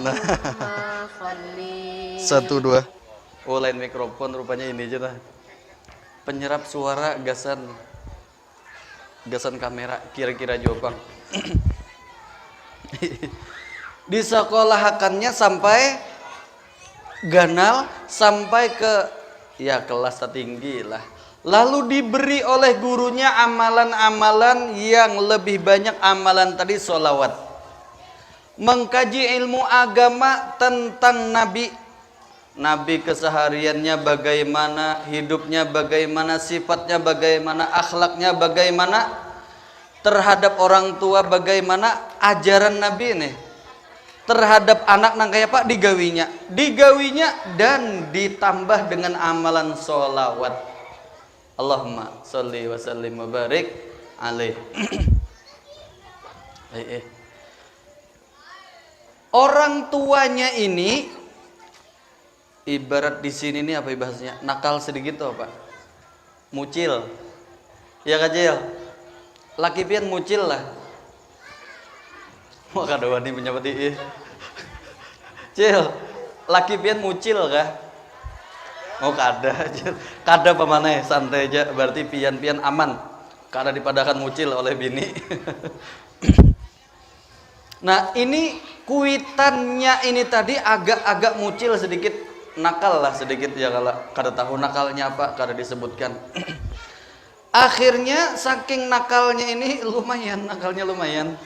Nah, satu dua. Oh, lain mikrofon rupanya ini aja lah. Penyerap suara gasan kamera kira-kira Jopang. Disekolahkannya sampai ganal sampai ke ya kelas tertinggi lah. Lalu diberi oleh gurunya amalan-amalan yang lebih banyak amalan tadi sholawat. Mengkaji ilmu agama tentang Nabi. Nabi kesehariannya bagaimana, hidupnya bagaimana, sifatnya bagaimana, akhlaknya bagaimana, terhadap orang tua bagaimana, ajaran Nabi ini. Terhadap anak nang kayak Pak digawinya dan ditambah dengan amalan sholawat. Allahumma sholli wa sallim wa barik alaih. Orang tuanya ini ibarat di sini nih apa bahasanya? Nakal sedikit tuh Pak. Mucil. Ya kecil. Laki pian mucil lah. Wah kada wani menyebati Cil. Laki pian mucil kah? Oh kada. Kada pamaneh santai aja berarti pian-pian aman. Kada dipadakan mucil oleh bini. Nah ini kuitannya ini tadi agak-agak mucil sedikit, nakal lah sedikit ya, kalau kada tahu nakalnya apa kada disebutkan. Akhirnya saking nakalnya ini lumayan, nakalnya lumayan,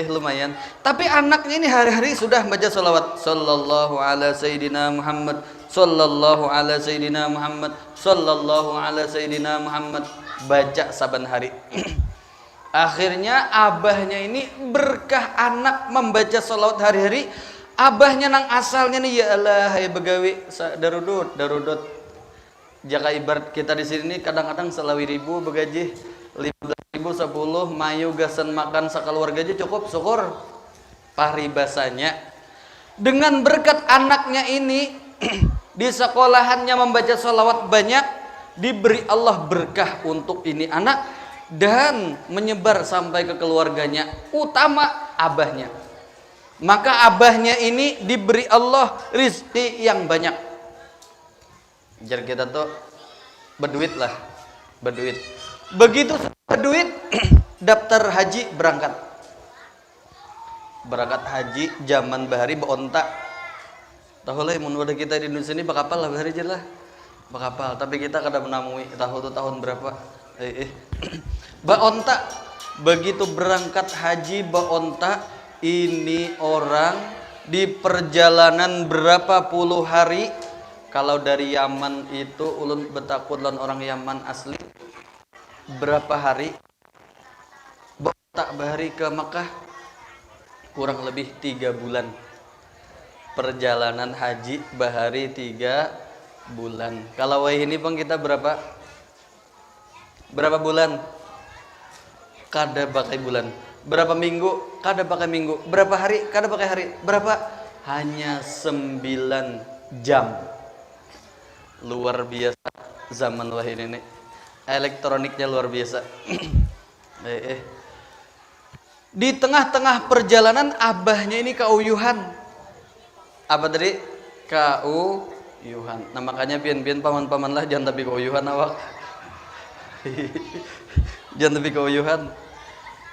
lumayan. Tapi anaknya ini hari-hari sudah baca sholawat, sallallahu ala sayyidina Muhammad, sallallahu ala sayyidina Muhammad, sallallahu ala sayyidina Muhammad, baca saban hari. Akhirnya abahnya ini berkah anak membaca sholawat hari-hari. Abahnya nang asalnya nih ya Allah ya begawi darudut. Jaka ibarat kita di sini kadang-kadang 20.000 begaji, 15.000 10 mayu gasan makan sakeluarga aja cukup syukur. Paribasanya dengan berkat anaknya ini di sekolahannya membaca sholawat banyak, diberi Allah berkah untuk ini anak dan menyebar sampai ke keluarganya, utama abahnya. Maka abahnya ini diberi Allah rizki yang banyak. Jar kita tuh berduit lah, berduit. Begitu berduit, daftar haji berangkat. Berangkat haji zaman bahari beontak. Tahu lah mun wadah kita di Indonesia ini bakapal lah bahari aja lah. Bakapal, tapi kita kada menamui tahu tuh tahun berapa. Baonta begitu berangkat haji baonta ini orang di perjalanan berapa puluh hari. Kalau dari Yaman itu ulun betakut lan orang Yaman asli berapa hari baonta bahari ke Makkah kurang lebih 3 bulan perjalanan haji bahari 3 bulan. Kalau wah ini pun kita berapa bulan? Kada pakai bulan. Berapa minggu? Kada pakai minggu. Berapa hari? Kada pakai hari. Berapa? Hanya 9 jam. Luar biasa zaman wahid ini. Elektroniknya luar biasa. Di tengah-tengah perjalanan abahnya ini kauyuhan. Apa tadi? Kauyuhan. Nah makanya pian-pian paman-paman lah jangan tapi kauyuhan awak. Jangan lebih keuyuhan.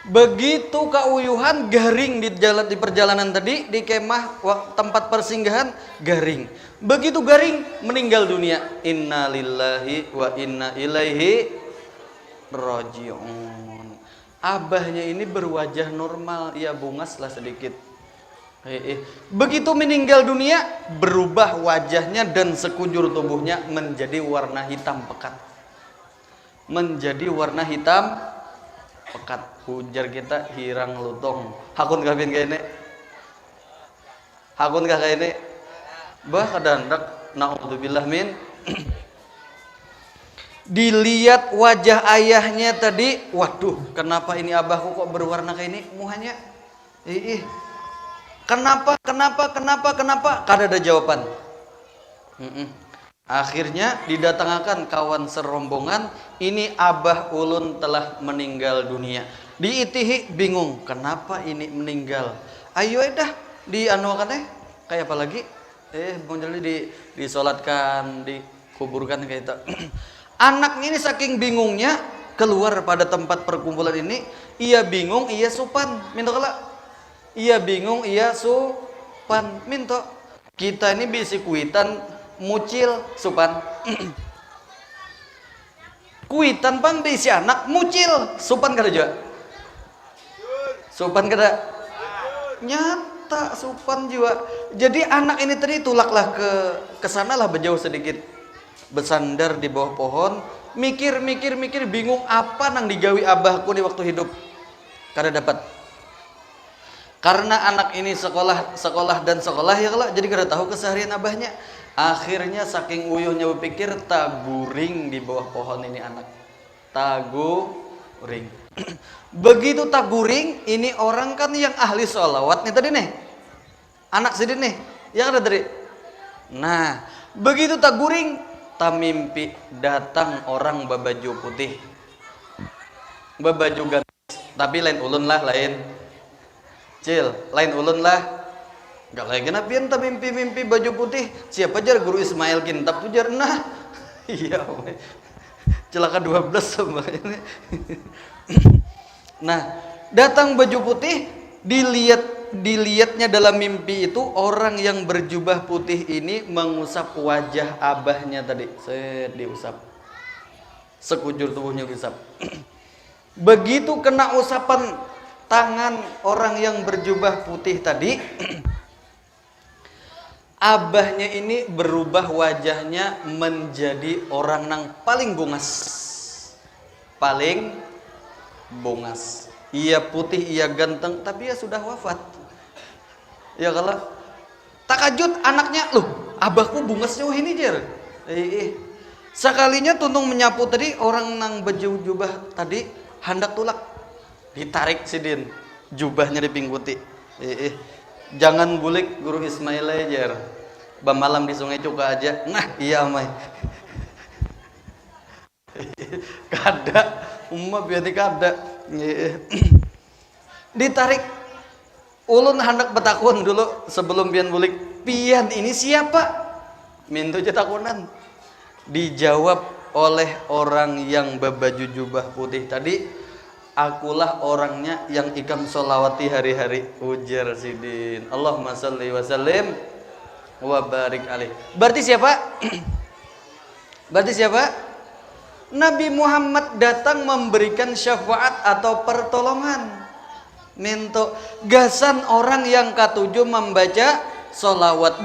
Begitu keuyuhan garing di perjalanan tadi di kemah tempat persinggahan garing. Begitu garing meninggal dunia. Inna lillahi wa inna ilaihi raji'un. Abahnya ini berwajah normal, ya bungas lah sedikit. Begitu meninggal dunia berubah wajahnya dan sekujur tubuhnya menjadi warna hitam pekat. Menjadi warna hitam pekat. Ujar kita hirang lutong. Hakun kawin kayak ini. Hakun kah kayak ini. Bah kadandak naudzubillah min. Dilihat wajah ayahnya tadi, waduh, kenapa ini abahku kok berwarna kayak ini muhanya? Kenapa? Kada ada jawaban. Akhirnya didatangkan kawan serombongan, ini abah ulun telah meninggal dunia. Diitihi bingung, kenapa ini meninggal? Ayo dah dianuakan kayak apa lagi? Jadi disolatkan, dikuburkan kayak itu. Anaknya ini saking bingungnya keluar pada tempat perkumpulan ini, ia bingung, ia supan, minta kala. Ia bingung, ia supan, minta. Kita ini bisi kuitan, mucil, supan. Kuitan pang bisi anak, mucil, supan kada juga. Supan kada. Nyata supan juga. Jadi anak ini tadi tulaklah ke sana lah berjauh sedikit. Bersandar di bawah pohon, mikir bingung apa nang digawi abahku di waktu hidup. Kada dapat. Karena anak ini sekolah ya kalau jadi kada tahu keseharian abahnya. Akhirnya saking uyuhnya berpikir taguring di bawah pohon ini anak. Taguring. Begitu taguring, ini orang kan yang ahli sholawat nih tadi nih. Anak sedih nih, yang ada tadi. Nah, begitu taguring, tamimpi datang orang babaju putih. Babaju ganti, tapi lain ulun lah, lain. Cil, lain ulun lah. Gak lagi kenapian tak mimpi baju putih. Siapa jar guru Ismail Kintab tuh jar nah. Iya, celaka 12 sebenarnya. Nah, datang baju putih, dilihatnya dalam mimpi itu orang yang berjubah putih ini mengusap wajah abahnya tadi. Diusap. Sekujur tubuhnya diusap. Begitu kena usapan tangan orang yang berjubah putih tadi, abahnya ini berubah wajahnya menjadi orang nang paling bungas. Ia putih, ia ganteng, tapi ia sudah wafat. Ya kalau takajut anaknya, loh, abahku bungasnya ini jar. Sekalinya tuntung menyapu tadi orang nang baju jubah tadi hendak tulak, ditarik sidin jubahnya dipingkuti. Jangan bulik guru Ismail aja. Bamalam di Sungai Cuka aja. Nah, iya amai. Kada, biati kada. Ditarik. Ulun hendak betakun dulu sebelum pian bulik. Pian ini siapa? Mintu cetakunan. Dijawab oleh orang yang berbaju jubah putih tadi. Akulah orangnya yang ikam sholawati hari-hari. Ujar sidin. Allahumma salli wa sallim wa barik alaih. Berarti siapa? Berarti siapa? Nabi Muhammad datang memberikan syafaat atau pertolongan. Minto gasan orang yang ketujuh membaca sholawat.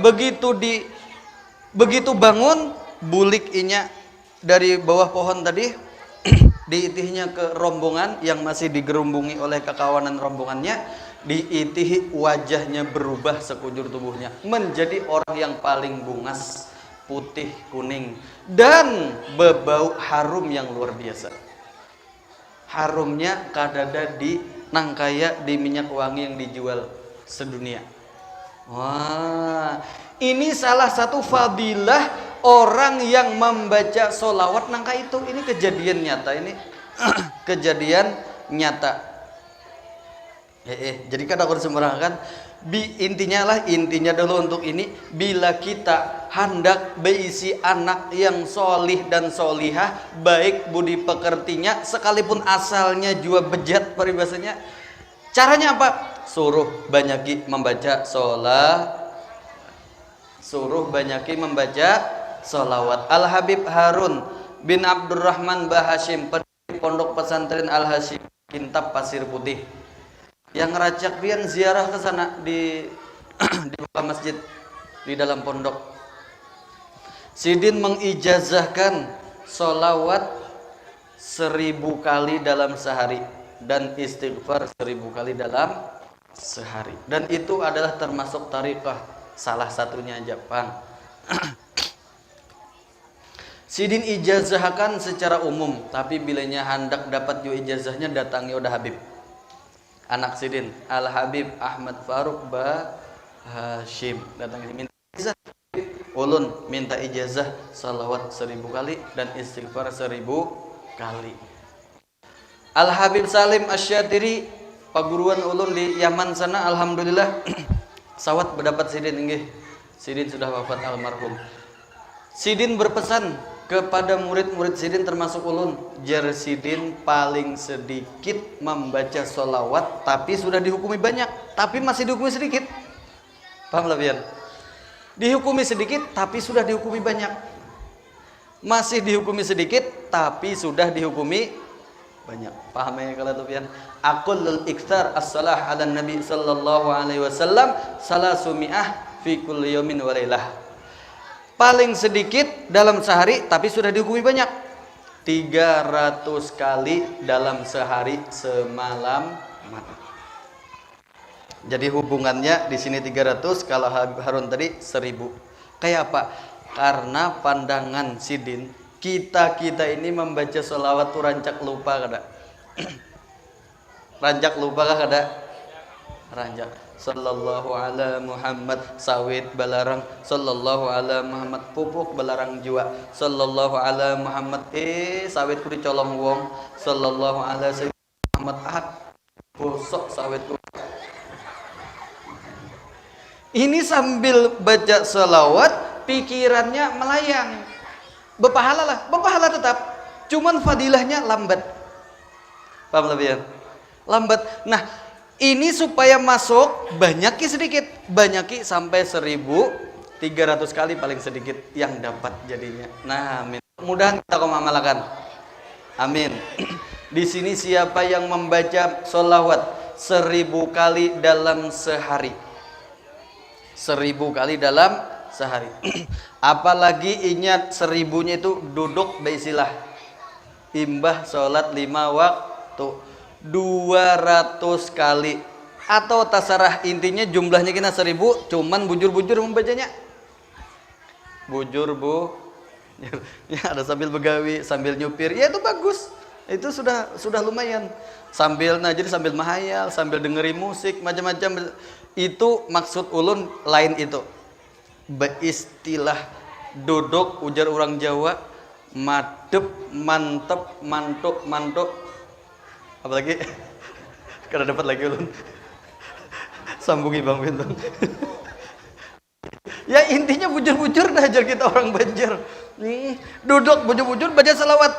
Begitu bangun, bulik inya dari bawah pohon tadi. Diitihnya ke rombongan yang masih digerumbungi oleh kekawanan rombongannya, diitihi wajahnya berubah sekujur tubuhnya menjadi orang yang paling bungas, putih kuning dan berbau harum yang luar biasa. Harumnya kadada di nangkaya di minyak wangi yang dijual sedunia. Wah, ini salah satu fadilah orang yang membaca sholawat nangka itu. Ini kejadian nyata, ini kejadian nyata. Jadi kadang orang sembarangan. Intinya dulu untuk ini, bila kita hendak berisi anak yang solih dan solihah, baik budi pekertinya, sekalipun asalnya juga bejat peribahasanya, caranya apa? Suruh banyaki membaca sholawat. Al Habib Harun bin Abdurrahman Bahashim, pendiri pondok pesantren Al Hashim Kintab Pasir Putih, yang ngeracak pian ziarah ke sana di buka masjid di dalam pondok. Sidin mengijazahkan sholawat 1000 kali dalam sehari dan istighfar 1000 kali dalam sehari. Dan itu adalah termasuk tariqah salah satunya Jepang. Sidin ijazahkan secara umum, tapi bilanya hendak dapat juga ijazahnya datangi udah Habib. Anak Sidin Al Habib Ahmad Faruk Bahashim datang minta ijazah. Ulun minta ijazah salawat 1000 kali dan istighfar 1000 kali. Al Habib Salim Asyatiri, paguruan ulun di Yaman sana, alhamdulillah Sawat berdapat Sidin nggih. Sidin sudah wafat almarhum. Sidin berpesan kepada murid-murid Sidin termasuk ulun, jar Sidin paling sedikit membaca sholawat tapi sudah dihukumi banyak, tapi masih dihukumi sedikit. Paham lah biar? Dihukumi sedikit tapi sudah dihukumi banyak. Masih dihukumi sedikit tapi sudah dihukumi banyak. Paham ya kalau itu pian? Aqullul iktsar as-salah ala nabi sallallahu alaihi wasallam salasumi'ah fi kulli yaumin wa lailah. Paling sedikit dalam sehari tapi sudah dihukumi banyak. 300 kali dalam sehari semalam malam. Jadi hubungannya di sini 300, kalau Harun tadi 1000. Kayak apa? Karena pandangan Sidin, kita ini membaca sholawat tuh rancak lupa kada? Rancak lupa kada? Rancak. Sallallahu ala Muhammad sawit balarang, sallallahu ala Muhammad pupuk balarang jua, sallallahu ala Muhammad sawit ku dicolong wong, sallallahu ala Muhammad bosok sawit ku. Ini sambil baca sholawat pikirannya melayang. Berpahala lah, berpahala tetap. Cuman fadilahnya lambat. Paham lebih ya? Lambat. Nah, ini supaya masuk banyaki sedikit, banyaki sampai 1300 kali paling sedikit yang dapat jadinya. Nah, amin. Mudahan kita mengamalkan. Amin. Di sini siapa yang membaca sholawat 1000 kali dalam sehari? 1000 kali dalam sehari. Apalagi ingat 1000-nya itu duduk beristilah. Imbah sholat 5 waktu 200 kali. Atau tasarah, intinya jumlahnya kena 1000, cuman bujur-bujur membacanya. Bujur bu. Ya ada sambil begawi, sambil nyupir. Ya itu bagus. Itu sudah lumayan. Sambil najir, sambil mahayal, sambil dengerin musik, macam-macam. Itu maksud ulun lain itu. Beristilah duduk, ujar orang Jawa, madep, mantep, mantuk, mantuk. Apalagi karena dapat lagi ulun. Sambungi Bang Bintang. Ya intinya bujur-bujur dah ajar kita orang Banjar. Duduk bujur-bujur baca selawat.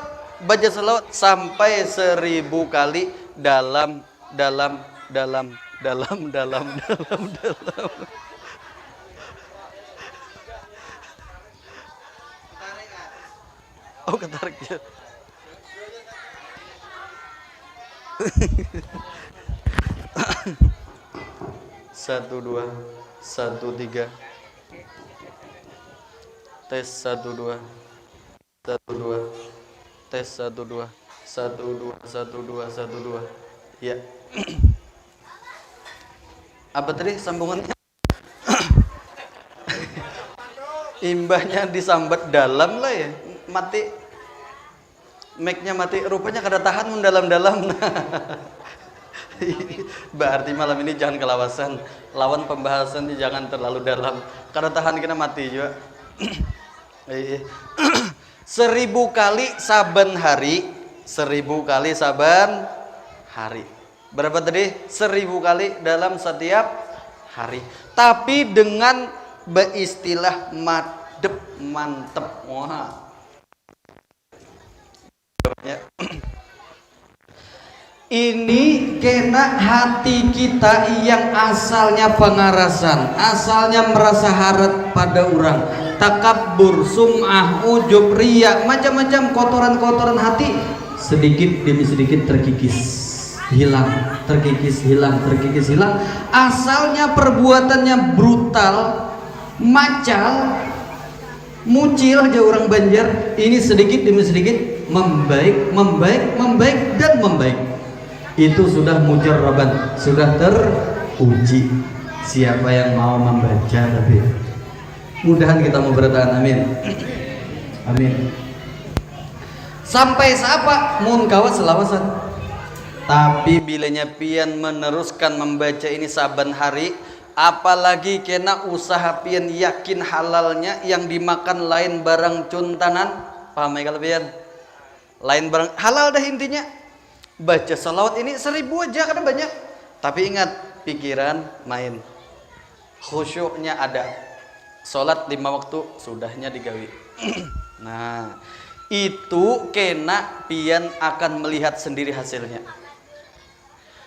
Baca selawat sampai 1000 kali dalam. Oh ketarik ya. Satu dua, 1 3. Tes 1 2, 1 2. Tes 1 2, 1 2, 1 2, 1 2. Ya. Apa tadi sambungannya? Imbahnya disambat dalam lah ya. Mati. Mic-nya mati. Rupanya kada tahan mendalam-dalam. Berarti malam ini jangan kelawasan. Lawan pembahasan jangan terlalu dalam. Kada tahan kena mati juga. 1000 kali saban hari. 1000 kali saban hari. Berapa tadi? 1000 kali dalam setiap hari. Tapi dengan beristilah madep, mantep. Wah. Ini kena hati kita yang asalnya pengarasan, asalnya merasa harap pada orang, takabur, sum'ah, ujub, riya, macam-macam kotoran-kotoran hati sedikit demi sedikit terkikis, hilang, terkikis, hilang, terkikis, hilang. Asalnya perbuatannya brutal, macal, mucil aja orang Banjar. Ini sedikit demi sedikit membaik, membaik, membaik dan membaik. Itu sudah mujarraban, sudah teruji. Siapa yang mau membaca, tapi mudahan kita mau bertahan, amin. Amin. Sampai siapa mun kawas selawasan. Tapi bilanya pian meneruskan membaca ini saban hari, apalagi kena usaha pian yakin halalnya, yang dimakan lain barang cuntanan. Paham ya kalau pian? Lain barang halal dah intinya. Baca salawat ini 1000 aja karena banyak. Tapi ingat, pikiran main. khusyuknya ada. Salat 5 waktu sudahnya digawi. Nah, itu kena pian akan melihat sendiri hasilnya.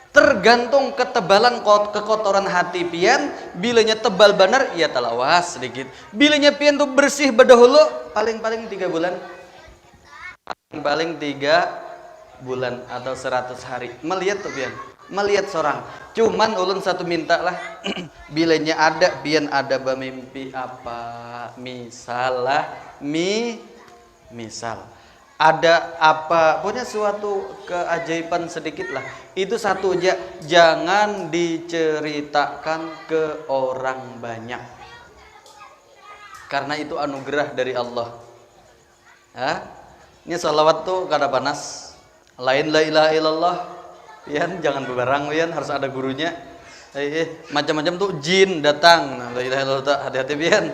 Tergantung ketebalan kekotoran hati pian. Bilanya tebal benar, ya talawas sedikit. Bilanya pian tuh bersih berdahulu, paling-paling 3 bulan. Paling 3 bulan atau 100 hari. Melihat tuh pian, melihat seorang. Cuman ulun satu minta lah. Bilanya ada pian ada mimpi apa? Misal ada apa punya suatu keajaiban sedikit lah, itu satu aja, jangan diceritakan ke orang banyak, karena itu anugerah dari Allah. Ini sholawat tuh kada panas, lain la ilaha illallah pian, jangan bebarang pian, harus ada gurunya. Macam-macam tuh jin datang, la ilaha illallah, hati-hati pian.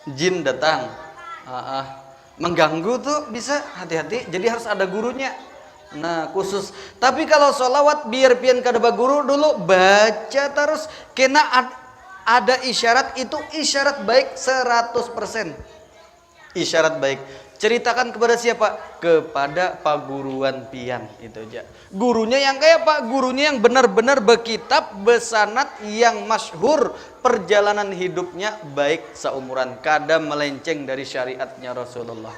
Jin datang, mengganggu tuh bisa, hati-hati, jadi harus ada gurunya. Nah khusus, tapi kalau sholawat biar pian kada guru dulu, baca terus, kena ada isyarat, itu isyarat baik 100%. Isyarat baik, ceritakan kepada siapa? Kepada paguruan pian, itu aja. Gurunya yang kayak pak, gurunya yang benar-benar berkitab, besanat, yang masyhur, perjalanan hidupnya baik seumuran, kada melenceng dari syariatnya Rasulullah.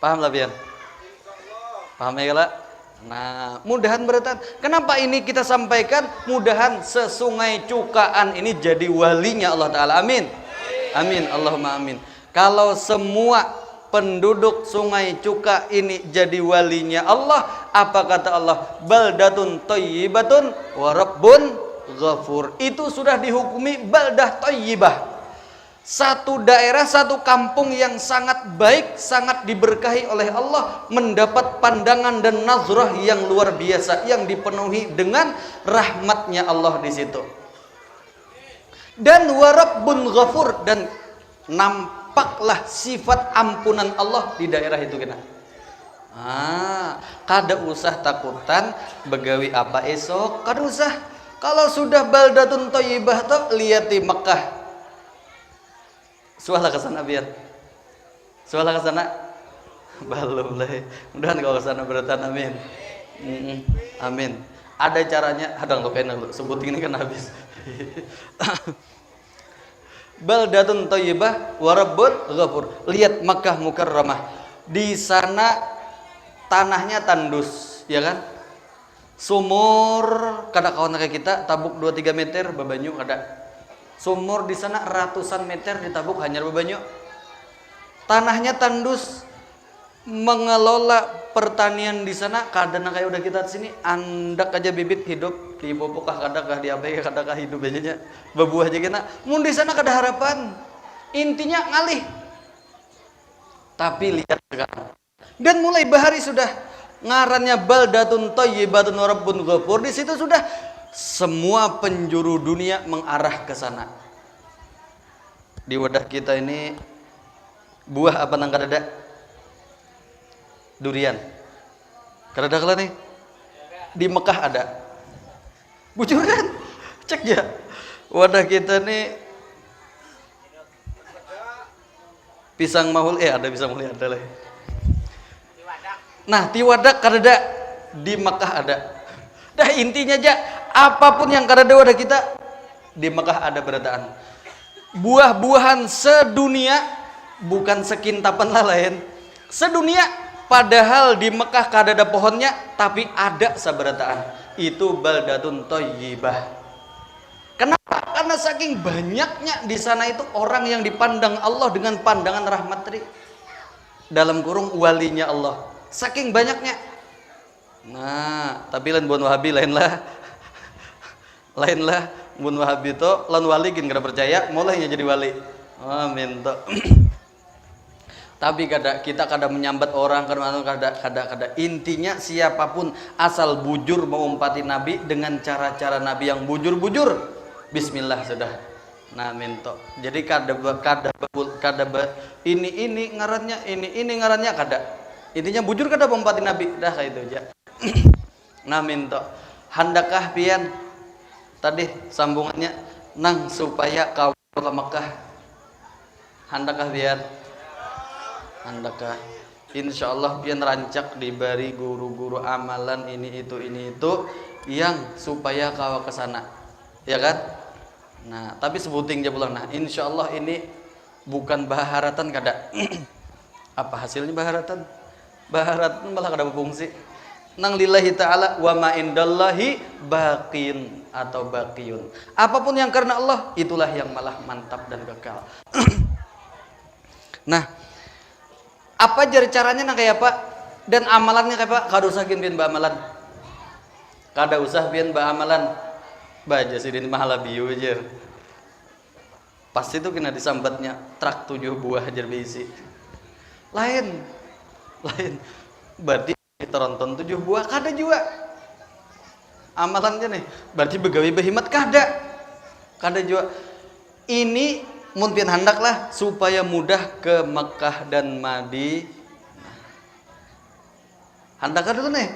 Paham lah pian? Paham ya lah? Nah, mudahan beratan. Kenapa ini kita sampaikan? Mudahan sesungai cukaan ini jadi walinya Allah Ta'ala. Amin. Amin. Allahumma amin. Kalau semua penduduk Sungai Cuka ini jadi walinya Allah, apa kata Allah? Baldatun thayyibatun wa rabbun ghafur. Itu sudah dihukumi baldah thayyibah. Satu daerah, satu kampung yang sangat baik, sangat diberkahi oleh Allah, mendapat pandangan dan nazrah yang luar biasa, yang dipenuhi dengan rahmatnya Allah di situ. Dan wa rabbun ghafur, dan nampaklah sifat ampunan Allah di daerah itu kena. Kada usah takutan begawi apa esok, kada usah. Kalau sudah baldatun thayyibah tuh lihat di Mekah. Sualah ke sana biar. Sualah ke sana. Belum lah. Mudahan kalau ke sana beratan, amin. Amin. Ada caranya, ada nggak enak sebutin ini kan habis. Baldatun thayyibah wa rabbun ghafur. Lihat Makkah Mukarramah. Di sana tanahnya tandus, ya kan? Sumur kada kawan kayak kita, tabuk 2-3 meter bebanyu kada. Sumur di sana ratusan meter ditabuk hanya bebanyu. Tanahnya tandus. Mengelola pertanian di sana kadang kayak udah kita di sini, andak aja bibit hidup di popokah kadakah di apa ya kadakah hidup aja berbuah aja kena. Mun di sana kada harapan. Intinya ngalih. Tapi lihat sekarang. Dan mulai bahari sudah ngarannya baldatun thayyibatun wa rabbun ghafur, di situ sudah semua penjuru dunia mengarah ke sana. Di wadah kita ini buah apa nang kadada? Durian. Kadada kala nih. Di Mekah ada. Bujur kan? Cek ya. Wadah kita nih pisang mahul, ada pisang mahul ada lah. Nah, tiwadak kadada, di Mekah ada. Dah intinya aja, apapun yang kadada wadah kita, di Mekah ada berataan. Buah-buahan sedunia, bukan sekintapan lah lain. Sedunia, padahal di Mekah kadada pohonnya, tapi ada sabarataan. Itu baldatun thayyibah. Kenapa? Karena saking banyaknya di sana itu orang yang dipandang Allah dengan pandangan rahmat tadi. Dalam kurung walinya Allah. Saking banyaknya. Nah, tapi lain buan Wahabi lain lah. Lain lah buan Wahabi itu lain wali gin kada percaya, mulainya jadi wali. Amin toh. Tapi kita kada menyambat orang, kada. Intinya siapapun asal bujur mengumpati Nabi dengan cara-cara Nabi yang bujur-bujur, bismillah sudah. Nah, minto. Jadi kada ini ngarannya kada. Intinya bujur kada mengumpati Nabi, dah kayak itu aja. Nah, minto. Handakah pian tadi sambungannya nang supaya kau ke Mekah handakah biar handakah insyaallah pian rancak dibari guru-guru amalan ini itu yang supaya kau ke sana ya kan. Nah tapi sebuting aja pulang. Nah insyaallah ini bukan baharatan kada apa hasilnya baharatan malah kada berfungsi nang lillahi ta'ala wa ma indallahi baqin atau baqiyun. Apapun yang karena Allah itulah yang malah mantap dan kekal. Nah, apa jar caranya nang kayak Pak dan amalannya kayak Pak? Kada usah bian amalan. Kada usah bian amalan. Baja sidin mahala biu jar. Pasti itu kena disambatnya trak 7 buah jar bisi. Lain. Berarti kita tonton 7 buah kada juga amalannya nih berarti begawi behimat kada juga ini mungkin handaklah supaya mudah ke Mekah dan Madinah. Handak kada tuh nih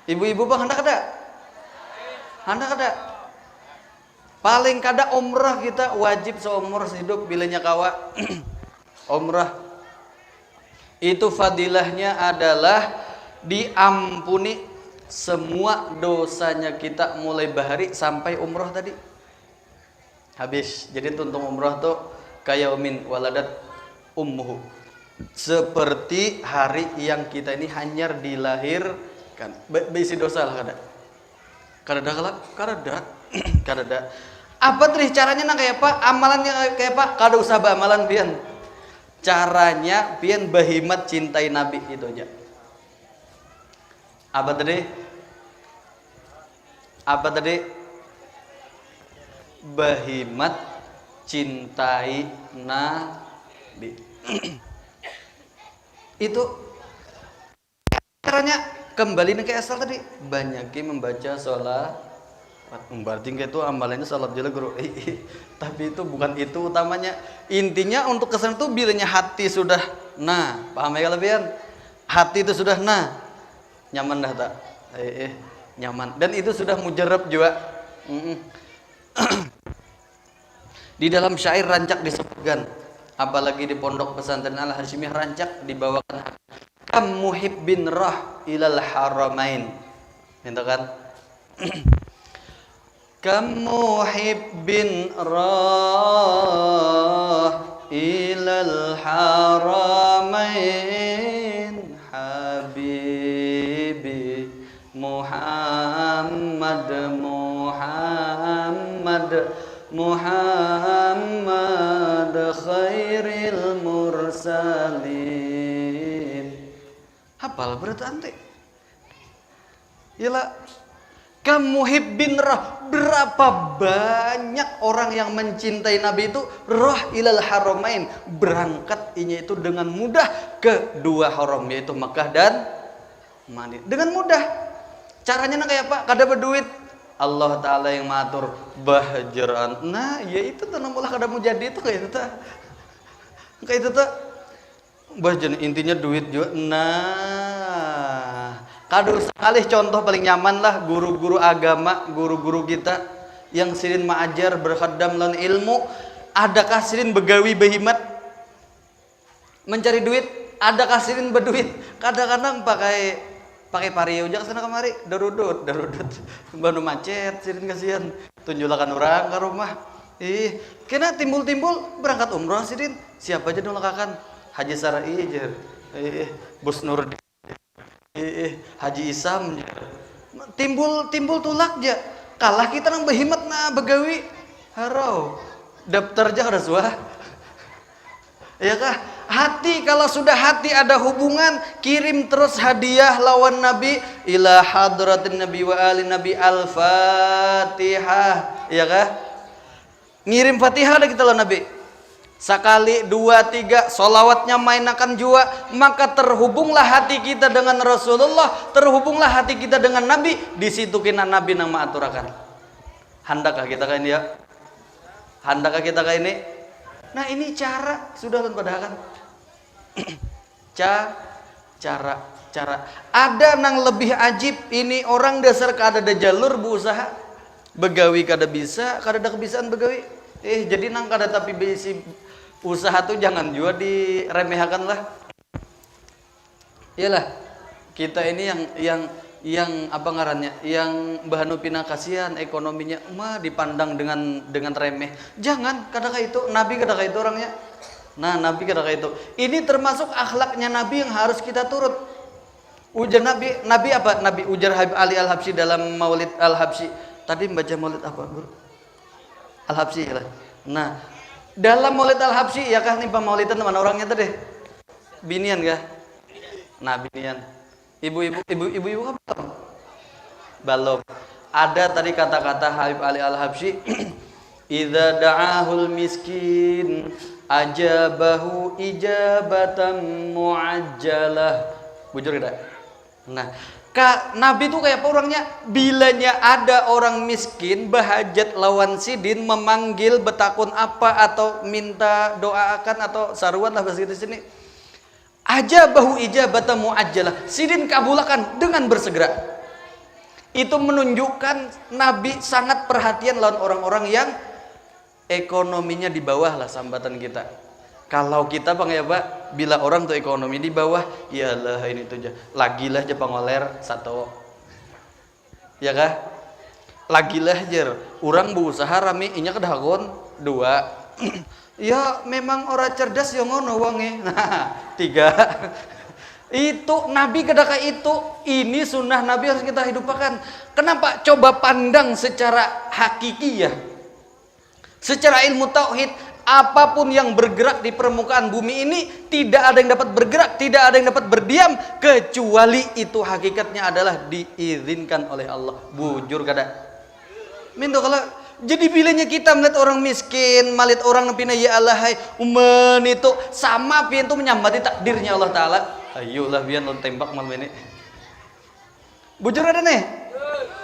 ibu-ibu bang handak kada paling kada umrah kita wajib seumur hidup bilanya kawa umrah itu fadilahnya adalah diampuni semua dosanya kita mulai bahari sampai umroh tadi habis. Jadi tuntung umroh tuh kayak umin waladat ummuhu seperti hari yang kita ini hanyar dilahirkan. Bisi dosa lah kada apa tuh caranya nang kayak apa amalannya kayak apa kada usah amalan pian. Caranya pian bahimat cintai Nabi itu aja. Apa tadi? Bahimat cintai Nabi. Itu caranya kembali ke asal tadi. Banyakin membaca sholat. Berarti itu amalannya salat jela guru. Tapi itu bukan itu utamanya. Intinya untuk kesan itu bilanya hati sudah paham ya kalian? Hati itu sudah nyaman dah tak? Nyaman. Dan itu sudah mujarab juga. Di dalam syair rancak disebutkan, apalagi di pondok pesantren Al Hasyimiyah rancak dibawakan kam muhibbin rah ilal haramain. Itu kan? Kam muhibbin rah ilal haramain habibi Muhammad khairil mursalin. Hafal berat ante. Yalah kamuhibbin rah, berapa banyak orang yang mencintai Nabi itu roh ilal haramain, berangkat inya itu dengan mudah ke 2 haram yaitu Makkah dan Madinah dengan mudah. Caranya kayak apa? Kada berduit. Allah Ta'ala yang matur bahjaran. Nah ya itu tanam mulah kada mau jadi itu kayak itu tuh bahjan intinya duit juga. Nah kada sekali contoh paling nyaman lah guru-guru agama, guru-guru kita yang sirin maajar berkhadam lan ilmu. Adakah sirin begawi behimat mencari duit? Adakah sirin berduit? Kadang-kadang pakai pariu jak sana kemari darudut banu macet sirin kasihan tunjulakan orang ke rumah kena timbul berangkat umroh sirin siapa aja nolakakan Haji Sarai jer Bus Nur Haji Isam timbul tulak aja kalah kita nang behimat begawi harau daftar aja kada suah ya kah hati kalau sudah hati ada hubungan kirim terus hadiah lawan Nabi ila hadratin Nabi wa ali Nabi al-Fatihah ya kah ngirim Fatihah dah kita lawan Nabi sekali 2 3 solawatnya mainakan jua maka terhubunglah hati kita dengan Rasulullah terhubunglah hati kita dengan Nabi di situ kena Nabi nang maaturakan handakah kita kayak ini ya handakah kita kayak ini. Nah ini cara sudah padahal kan cara ada nang lebih ajib ini orang dasar kada ada jalur berusaha begawi kada bisa, kada ada kebisaan begawi. Jadi nang kada tapi bisi usaha tuh jangan juga diremehkan lah. Iyalah, kita ini yang apa ngarannya, yang bahanu pina kasihan ekonominya mah dipandang dengan remeh. Jangan, kada kayak itu. Nabi kada kayak itu orangnya. Nah, Nabi kada kayak itu. Ini termasuk akhlaknya Nabi yang harus kita turut. Ujar Nabi apa? Nabi ujar Habib Ali Al-Habsyi dalam Maulid Al-Habsyi. Tadi membaca Maulid apa, Guru? Al-Habsyi lah. Nah, dalam Maulid Al-Habsyi ya kah nih pemaulidan mana orangnya tadi? Binian kah? Nah, binian. Ibu-ibu apa? Balog. Ada tadi kata-kata Habib Ali Al-Habsyi, "Idza da'ahul miskin ajabahu ijabatan muajjalah." Bujur tidak? Nah, Nabi itu kayak apa orangnya? Bilanya ada orang miskin bahajat lawan sidin memanggil betakun apa atau minta doakan atau saruan lah bahasa kita sini. Ajabahu ijabatan muajjalah. Sidin kabulakan dengan bersegera. Itu menunjukkan Nabi sangat perhatian lawan orang-orang yang ekonominya di bawah lah sambatan kita. Kalau kita bang ya Pak, bila orang tuh ekonomi di bawah, iyalah ini tuh aja. Lagilah aja pangoler satu. Ya kah? Lagilah jer. Orang berusaha rame inya kedagon dua. Ya memang orang cerdas yang ngono wonge. Nah, tiga. Itu Nabi kedaka itu. Ini sunnah Nabi harus kita hidupkan. Kenapa? Coba pandang secara hakiki ya. Secara ilmu tauhid, apapun yang bergerak di permukaan bumi ini tidak ada yang dapat bergerak, tidak ada yang dapat berdiam kecuali itu hakikatnya adalah diizinkan oleh Allah. Bujur kada? Minto kalau jadi bilanya kita melihat orang miskin, melihat orang pina ya Allah hai umen itu sama pian itu menyambati takdirnya Allah Taala. Ayolah biar lo tembak malam ini. Bujur ada nih?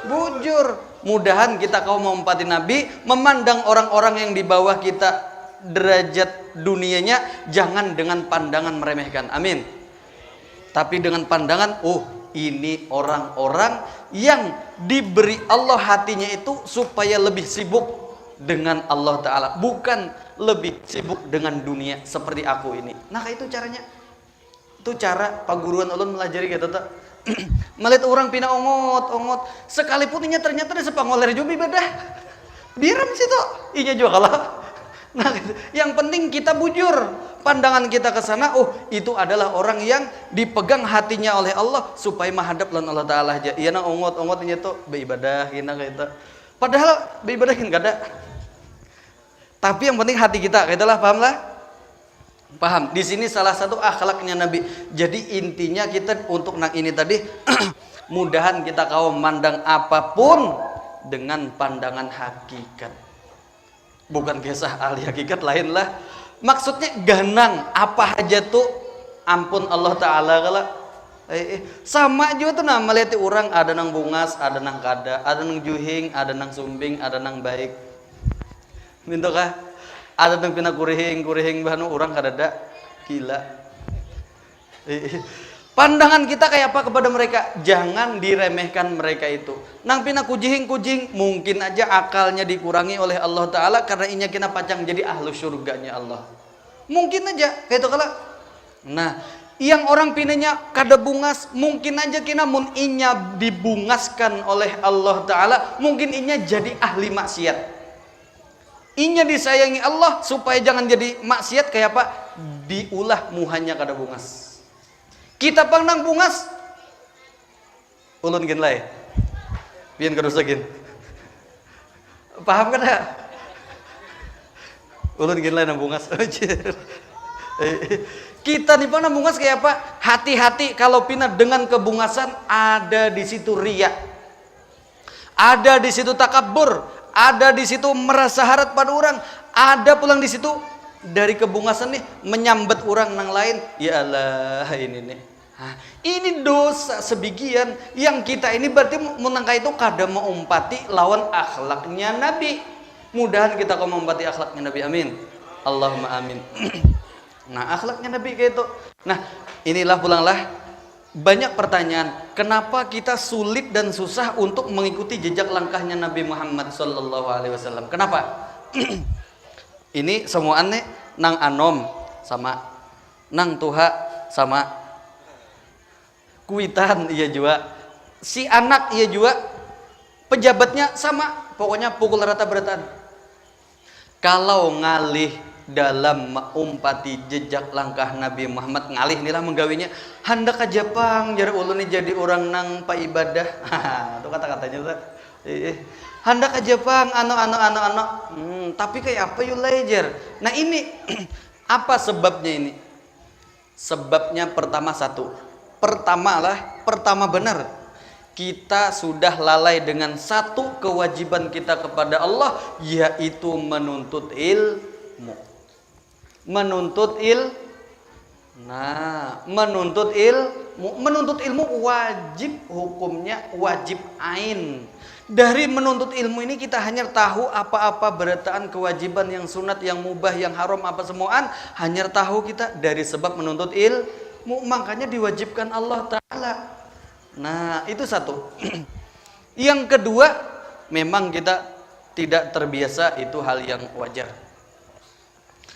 Bujur. Mudahan kita kaum menghormati Nabi, memandang orang-orang yang di bawah kita derajat dunianya jangan dengan pandangan meremehkan. Amin. Tapi dengan pandangan, oh ini orang-orang yang diberi Allah hatinya itu supaya lebih sibuk dengan Allah Ta'ala, bukan lebih sibuk dengan dunia seperti aku ini. Nah itu caranya. Itu cara paguruan ulun melajari gitu tak. Melihat orang pina ongot sekalipun inya ternyata ada sepangoler juga ibadah. Biaram situ. Inya juga kalah. Nah, yang penting kita bujur pandangan kita ke sana. Oh, itu adalah orang yang dipegang hatinya oleh Allah supaya menghadap lawan Allah Taala aja. Iya nang ongot-ongotnya tuh beribadah kina gitu. Padahal beribadah kan gak ada. Tapi yang penting hati kita, kaitulah paham lah? Paham. Di sini salah satu akhlaknya Nabi. Jadi intinya kita untuk nang ini tadi mudahan kita kaum mandang apapun dengan pandangan hakikat. Bukan kisah ahli hakikat lain lah. Maksudnya ganang apa aja tuh ampun Allah Ta'ala kala. Sama juga tuh nah melihat orang ada nang bungas, ada nang kada, ada nang juhing, ada nang sumbing, ada nang baik. Minto kah? Ada nang pina kurihing bahanu orang kada ada gila. Pandangan kita kayak apa kepada mereka? Jangan diremehkan mereka itu. Nang pina kujing mungkin aja akalnya dikurangi oleh Allah Ta'ala karena inya kena pacang jadi ahlu surganya Allah. Mungkin aja kayak itu kala. Nah, yang orang pinanya kada bungas mungkin aja kena mun inya dibungaskan oleh Allah Ta'ala mungkin inya jadi ahli maksiat. Inya disayangi Allah supaya jangan jadi maksiat kayak apa? Diulah muhanya kada bungas. Kita pandang bungas ulun gen lai pian kadusagin paham kan ya ulun gen lai nang bungas kita di mana bungas kayak apa? Hati-hati kalau pina dengan kebungasan ada di situ riya, ada di situ takabur, ada di situ merasa harap pada orang, ada pulang di situ dari kebungasan nih menyambat orang nang lain. Ya Allah ini nih. Nah, ini dosa sebagian yang kita ini berarti menangka itu kada mengumpati lawan akhlaknya Nabi. Mudahan kita kau mengumpati akhlaknya Nabi. Amin. Allahumma amin. Nah akhlaknya Nabi kayak itu. Nah inilah pulanglah banyak pertanyaan, kenapa kita sulit dan susah untuk mengikuti jejak langkahnya Nabi Muhammad sallallahu alaihi wasallam? Kenapa? Ini semua aneh nang anom sama, nang tuha sama, kuitan iya juga, si anak iya juga, pejabatnya sama, pokoknya pukul rata berataan. Kalau ngalih dalam umpati jejak langkah Nabi Muhammad, ngalih inilah menggawinya hendak aja pang jar ulun ini jadi orang nang pa ibadah. Itu kata-katanya tuh. Hendak aja pang ano. Tapi kayak apa yuk lejar. Nah ini apa sebabnya ini? Sebabnya pertama pertama benar, kita sudah lalai dengan satu kewajiban kita kepada Allah, yaitu menuntut ilmu. Menuntut ilmu wajib, hukumnya wajib ain. Dari menuntut ilmu ini kita hanya tahu apa-apa berataan kewajiban yang sunat, yang mubah, yang haram, apa semuaan hanya tahu kita dari sebab menuntut ilmu, makanya diwajibkan Allah Ta'ala. Nah itu satu. Yang kedua, memang kita tidak terbiasa, itu hal yang wajar.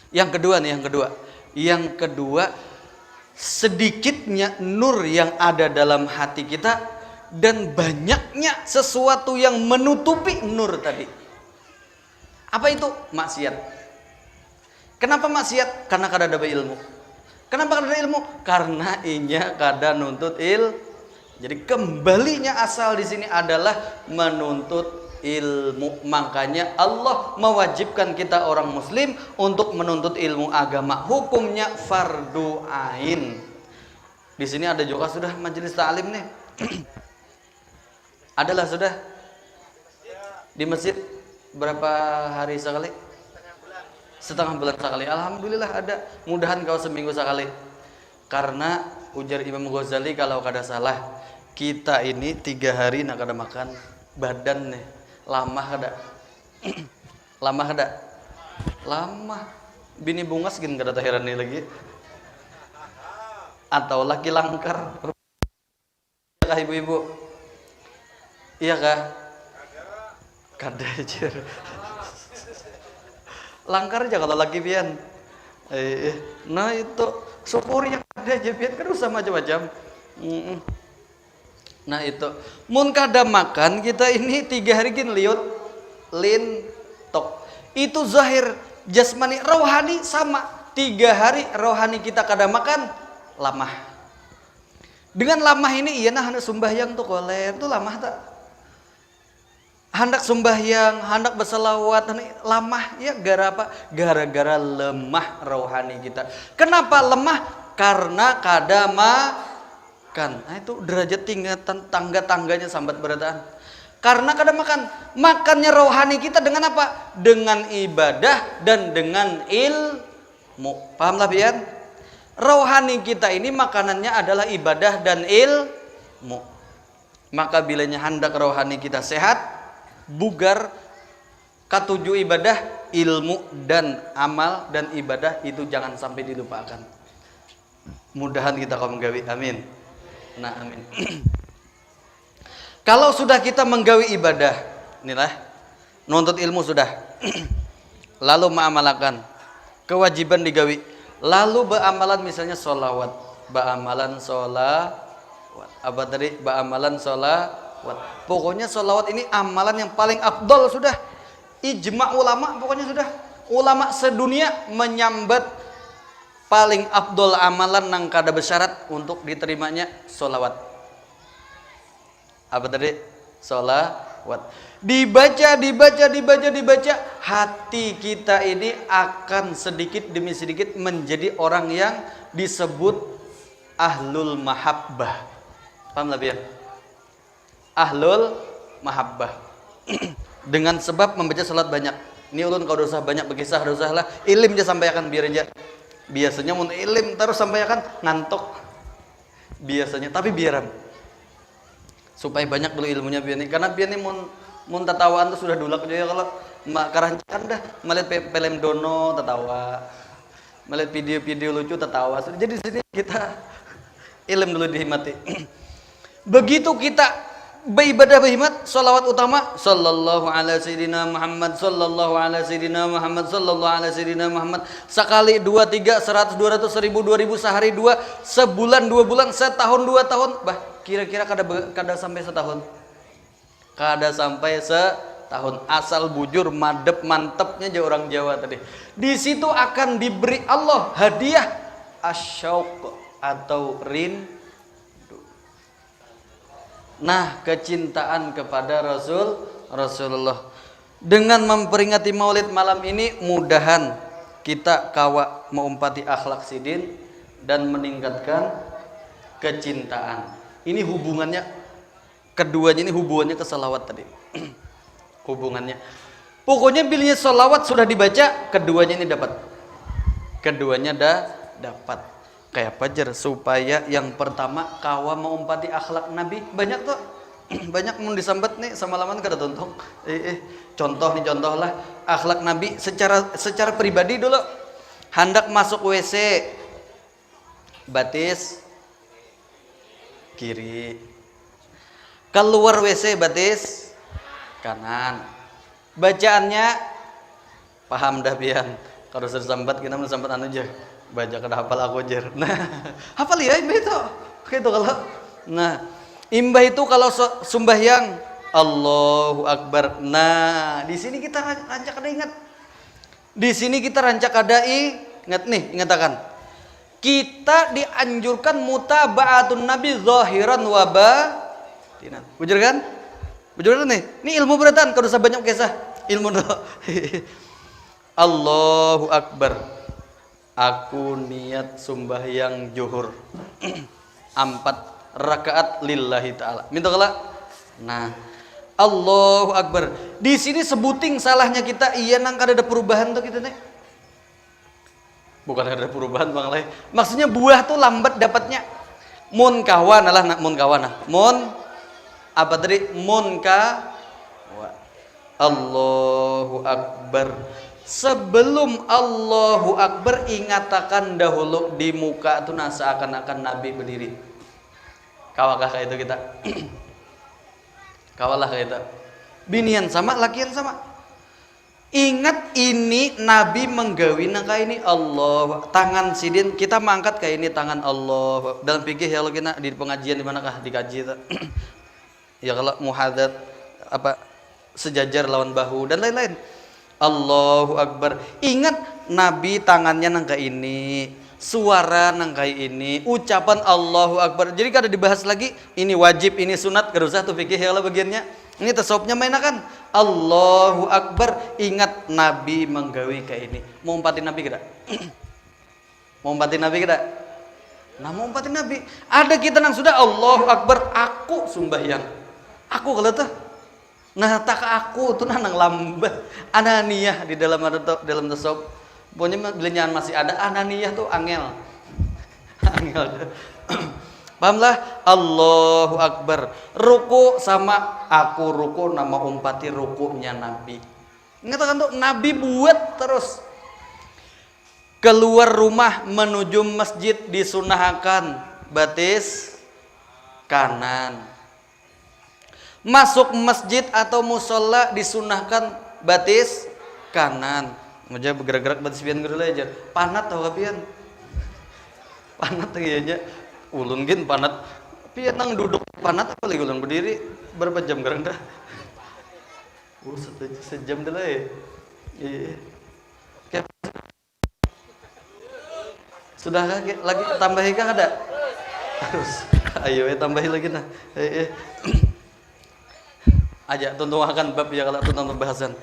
Yang kedua, sedikitnya nur yang ada dalam hati kita dan banyaknya sesuatu yang menutupi nur tadi. Apa itu? Maksiat. Kenapa maksiat? Karena kada ada ilmu. Kenapa kada ada ilmu? Karena inya kada nuntut Jadi kembalinya asal di sini adalah menuntut ilmu. Makanya Allah mewajibkan kita orang muslim untuk menuntut ilmu agama, hukumnya fardu ain. Di sini ada juga sudah majelis ta'lim nih. Adalah sudah di masjid berapa hari sekali? Setengah bulan sekali. Alhamdulillah ada. Mudahan kau seminggu sekali. Karena ujar Imam Ghazali kalau kada salah, kita ini 3 hari nak kada makan, badan nih lama kada. Lama. Bini bungas gin kada heran nih lagi. Atau laki langkar. Kah ibu-ibu? Iya kah? Kada aja. Langkar aja kalau laki pian. Nah itu syukuri yang ada aja pian, kan usah macam-macam. Nah itu mun kada makan kita ini 3 hari gin liut lintok. Itu zahir jasmani, rohani sama. 3 hari rohani kita kada makan, lamah. Dengan lamah ini iya nah hendak sembahyang tuh koler tuh lamah tak. Hendak sembahyang, hendak berselawat, lamah ya gara apa? Gara-gara lemah rohani kita. Kenapa lemah? Karena kada makan. Nah itu derajat tingkatan tangga-tangganya sambat berataan. Karena kada makan. Makannya rohani kita dengan apa? Dengan ibadah dan dengan ilmu. Pahamlah pian? Rohani kita ini makanannya adalah ibadah dan ilmu. Maka bilanya hendak rohani kita sehat, bugar, katujuh ibadah, ilmu dan amal dan ibadah itu jangan sampai dilupakan. Mudahan kita kaum menggawi, amin. Nah amin. Kalau sudah kita menggawi ibadah, inilah nuntut ilmu sudah, lalu mengamalkan kewajiban digawi, lalu beramalan misalnya sholawat, beramalan sholawat, apa tadi? Beramalan sholawat. Pokoknya sholawat ini amalan yang paling afdal sudah. Ijma ulama pokoknya sudah. Ulama sedunia menyambat paling afdal amalan nang kada bersyarat untuk diterimanya sholawat. Apa tadi? Sholawat. Dibaca, hati kita ini akan sedikit demi sedikit menjadi orang yang disebut ahlul mahabbah. Paham lah ya? Ahlul mahabbah. Dengan sebab membaca salat banyak. Ini ulun kau dosa banyak berkisah dosa lah. Ilim aja sampaikan biar aja. Biasanya mun ilim terus sampaikan ngantuk. Biasanya tapi biaran. Supaya banyak dulu ilmunya biar ini. Karena biar ini mun tatawaan tuh sudah dulak aja ya kalau karancan dah melihat film dono tatawa. Melihat video-video lucu tatawa. Jadi di sini kita Ilmu dulu dihimati. Begitu kita beribadah berhikmat, salawat utama sallallahu ala sayyidina Muhammad, sallallahu ala sayyidina Muhammad, sallallahu ala sayyidina Muhammad. Sekali, 2, 3, 100, 200, 1000, 2000, sehari 2, sebulan 2 bulan, setahun 2 tahun, kira-kira kada sampai setahun. Kada sampai setahun, asal bujur madep mantepnya aja orang Jawa tadi. Di situ akan diberi Allah hadiah asyauq atau rindu. Nah, kecintaan kepada Rasulullah. Dengan memperingati Maulid malam ini, mudahan kita kawa mengumpati akhlak sidin dan meningkatkan kecintaan. Ini hubungannya, keduanya ini hubungannya ke salawat tadi. Hubungannya. Pokoknya bilnya salawat sudah dibaca, keduanya ini dapat. Keduanya dapat. Kayak pajar supaya yang pertama kawa mengumpati akhlak Nabi. Banyak tuh. Banyak mau disambat nih sama laman kada tonton. Contoh lah akhlak Nabi secara pribadi dulu. Hendak masuk WC, batis kiri. Keluar WC, batis kanan. Bacaannya paham dah pian. Kalau sersambat kita mensambat anu aja. Baca kada hafal aku jer. Nah, hafal ya imbah itu. Gitu kalau. Nah, imbah itu kalau sembahyang Allahu Akbar. Nah, di sini kita rancak ada ingat. Di sini kita rancak ada ingat nih, ingatakan. Kita dianjurkan mutaba'atun Nabi zahiran wa batinan. Bujur kan? Bujur kan nih? Ini ilmu beratan kalau usah banyak kisah. Ilmu dulu. Allahu Akbar. Aku niat sembahyang zuhur 4 rakaat lillahi ta'ala. Minta kala. Nah, Allahu Akbar. Di sini sebuting salahnya kita, iya nang kada ada perubahan tuh kita nih. Bukan ada perubahan Bang Lai. Maksudnya buah tuh lambat dapatnya. Mun kawan lah nak mun kawan. Mun apa tadi? Mun ka Allahu Akbar. Sebelum Allahu Akbar ingatakan dahulu di muka itu seakan-akan Nabi berdiri. Kawakah kayak itu kita? Kawalah kayak itu. Binian sama, lakian sama. Ingat ini Nabi menggawi nangka ini Allah. Tangan sidin kita mangkat kayak ini tangan Allah. Dalam fikih ya lo kena di pengajian di manakah dikaji itu. Ya kalau muhadat apa sejajar lawan bahu dan lain-lain. Allahu Akbar. Ingat Nabi tangannya nangka ini, suara nangka ini, ucapan Allahu Akbar. Jadi kada dibahas lagi ini wajib, ini sunat, kada usah tuh fikih ya lah bagiannya. Ini tasawufnya mainkan. Allahu Akbar. Ingat Nabi menggawi kayak ini. Mau umpatin Nabi kada? Mau umpatin Nabi kada? Nah, mau umpatin Nabi. Ada kita nang sudah Allahu Akbar. Aku sembahyang. Aku kalau tuh. Nah, tak aku tuh nang lambat. Ananiyah di dalam tasawuf. Pokoknya belenyahan masih ada ananiyah tuh angel. Angel. Pahamlah? Allahu Akbar. Ruku sama aku ruku nama umpati rukunya Nabi. Ngatakan tuh Nabi buat terus. Keluar rumah menuju masjid disunahkan batis kanan. Masuk masjid atau musola disunahkan batis kanan. Maja bergerak-gerak batis pian guru aja. Panat tau pian. Panat aja. Ulun gin panat. Pian nang duduk panat apa lagi ulun berdiri berapa jam garang dah. Sejam dah lah ya. Sudah lagi tambahi kah ada? Harus. Ayo tambahi lagi nah. Aja tuntungan bab ya kalau tuntung pembahasan.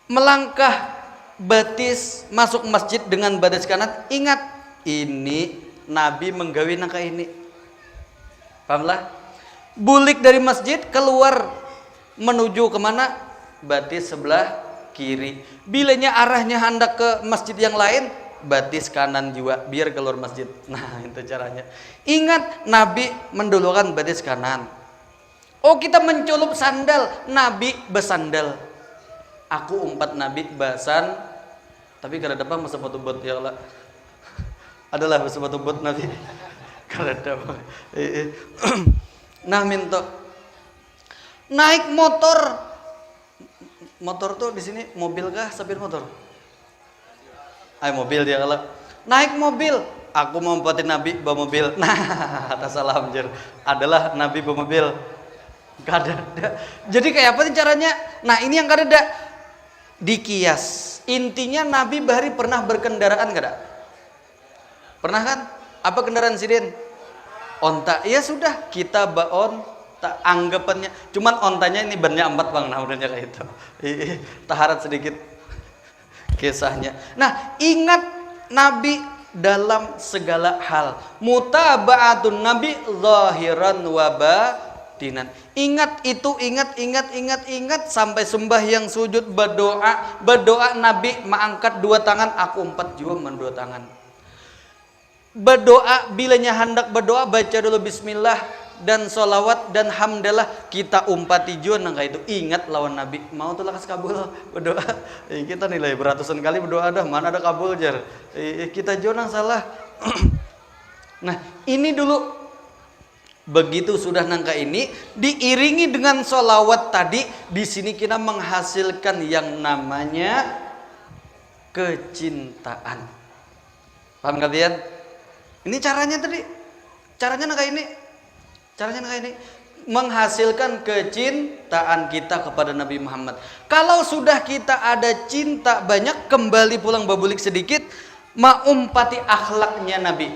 Melangkah batis masuk masjid dengan batis kanan. Ingat ini Nabi menggawi nangka ini. Pahamlah? Bulik dari masjid keluar menuju kemana? Batis sebelah kiri. Bilanya arahnya hendak ke masjid yang lain, batis kanan juga biar keluar masjid. Nah, itu caranya. Ingat Nabi mendulukan batis kanan. Oh, kita menculup sandal, Nabi bersandal. Aku umpat Nabi basan, tapi kada dapat masa foto bot ya Allah. Adalah masa foto bot Nabi. Kareda. Nah minta naik motor. Motor tuh di sini mobil kah sepir motor? Mobil dia kalau naik mobil. Aku mau buatin Nabi bawa mobil. Nah, atas salam jer. Adalah Nabi bawa mobil. Kada. Jadi kayak apa nih caranya? Nah ini yang kada dikias. Intinya Nabi bahari pernah berkendaraan kada? Pernah kan? Apa kendaraan sidin? Onta. Ya sudah kita baon. Tak anggapannya. Cuman ontanya ini bannya 4 bang. Nah udahnya kayak itu. Taharat sedikit kisahnya. Nah ingat Nabi dalam segala hal. Mutaba'atun Nabi zahiran wa batinan. Ingat itu, ingat sampai sembahyang sujud berdoa Nabi mengangkat 2 tangan, aku 4 juga mendua tangan. Berdoa bilanya hendak berdoa baca dulu bismillah dan sholawat dan hamdalah kita umpati juga nangka itu. Ingat lawan Nabi mau tuh lakas kabul berdoa. Kita nilai beratusan kali berdoa dah mana ada kabul jar. Kita juga nang salah. Nah ini dulu. Begitu sudah nangka ini diiringi dengan sholawat tadi, di sini kita menghasilkan yang namanya kecintaan. Paham kalian? Ini caranya tadi. Caranya nangka ini. Menghasilkan kecintaan kita kepada Nabi Muhammad. Kalau sudah kita ada cinta banyak, kembali pulang babulik sedikit, maumpati akhlaknya Nabi.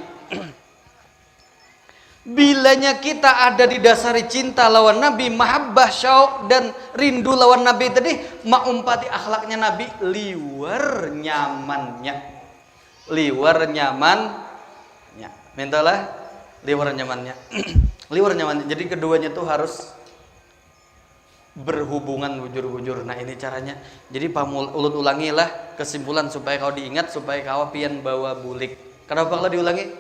Bilanya kita ada didasari cinta lawan Nabi, mahabbah, syauq dan rindu lawan Nabi tadi, maumpati akhlaknya Nabi, liwar nyamannya. Mintalah liwar nyamannya. Liwar nyamannya. Jadi keduanya tuh harus berhubungan bujur-bujur. Nah ini caranya. Jadi ulun ulangi lah kesimpulan supaya kau diingat, supaya kau pian bawa bulik. Kenapa kalau diulangi?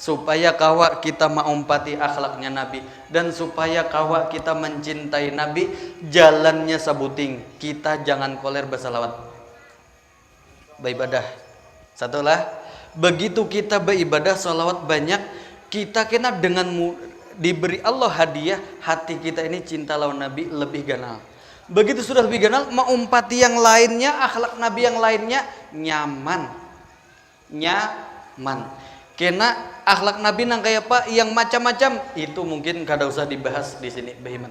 Supaya kawa kita maumpati akhlaknya Nabi, dan supaya kawa kita mencintai Nabi, jalannya sabuting. Kita jangan koler bersalawat beribadah. Satulah, begitu kita beribadah salawat banyak, kita kena dengan diberi Allah hadiah, hati kita ini cinta lawan Nabi lebih ganal. Begitu sudah lebih ganal, maumpati yang lainnya, akhlak Nabi yang lainnya nyaman. Kena akhlak Nabi nang kayak apa yang macam-macam itu mungkin kada usah dibahas di sini behimat.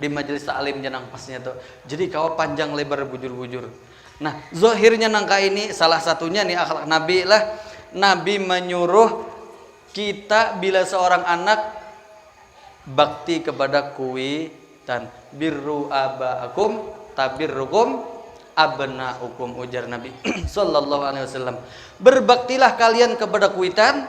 Di majelis ta'limnya nang pasnya tuh. Jadi kau panjang lebar bujur-bujur. Nah, zahirnya nangka ini salah satunya nih akhlak Nabi lah. Nabi menyuruh kita bila seorang anak bakti kepada kuitan, birru abaakum tabirrukum abnaukum, ujar Nabi sallallahu alaihi wasallam. Berbaktilah kalian kepada kuitan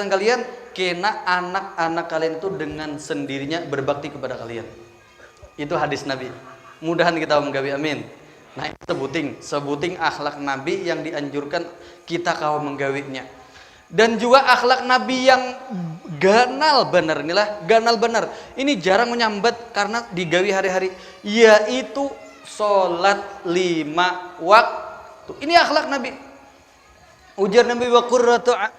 kalian, kena anak-anak kalian itu dengan sendirinya berbakti kepada kalian. Itu hadis Nabi. Mudahan kita menggawi amin. Nah, sebuting akhlak Nabi yang dianjurkan kita kau menggawinya. Dan juga akhlak Nabi yang ganal benar, inilah ganal benar. Ini jarang menyambat karena digawi hari-hari, yaitu sholat 5 waktu. Ini akhlak Nabi. Ujar Nabi wa qurratu 1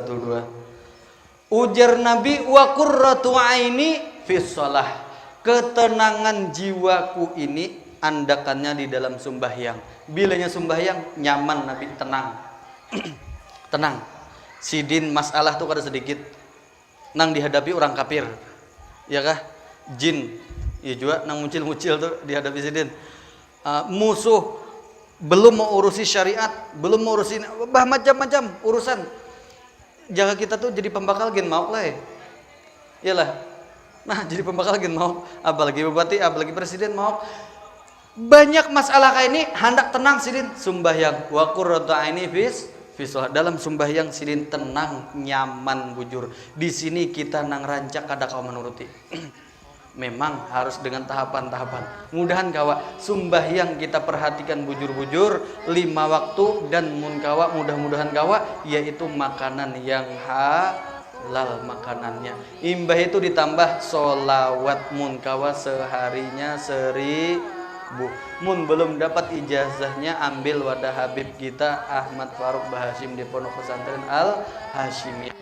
2. Ujar Nabi wa qurratu aini fi shalah. Ketenangan jiwaku ini andakannya di dalam sembahyang. Bilanya sembahyang nyaman Nabi, tenang. Tenang. Sidin masalah tuh kada sedikit. Nang dihadapi orang kafir. Ya kah? Jin. Ya juga nang muncil-muncil tuh dihadapi sidin. Musuh belum mau urusi syariat, belum mau urusi macam-macam urusan. Jangan kita tuh jadi pembakal gen mau lah ya. Iyalah. Nah, jadi pembakal gen mau, apalagi bupati, apalagi presiden mau. Banyak masalah kayak ini hendak tenang sidin sembahyang. Wa qurratu aini fis dalam sembahyang sidin tenang, nyaman bujur. Di sini kita nang rancak kada kau menuruti. Memang harus dengan tahapan-tahapan. Mudahan kawa sembahyang kita perhatikan bujur-bujur 5 waktu, dan mun kawa mudah-mudahan kawa yaitu makanan yang halal makanannya. Imbah itu ditambah sholawat mun kawa seharinya 1000. Bu. Mun belum dapat ijazahnya, ambil wadah Habib kita Ahmad Faruk Bahashim di Pondok Pesantren Al Hashimiyah.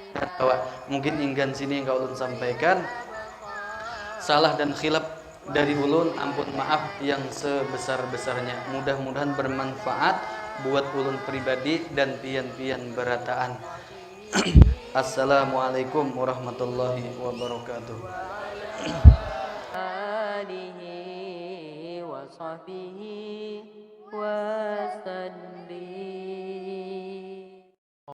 Mungkin inggan sini yang kau ulun sampaikan. Salah dan khilaf dari ulun, ampun maaf yang sebesar-besarnya. Mudah-mudahan bermanfaat buat ulun pribadi dan pian-pian berataan. Assalamualaikum warahmatullahi wabarakatuh. Alihi wa sahbihi wa sallim.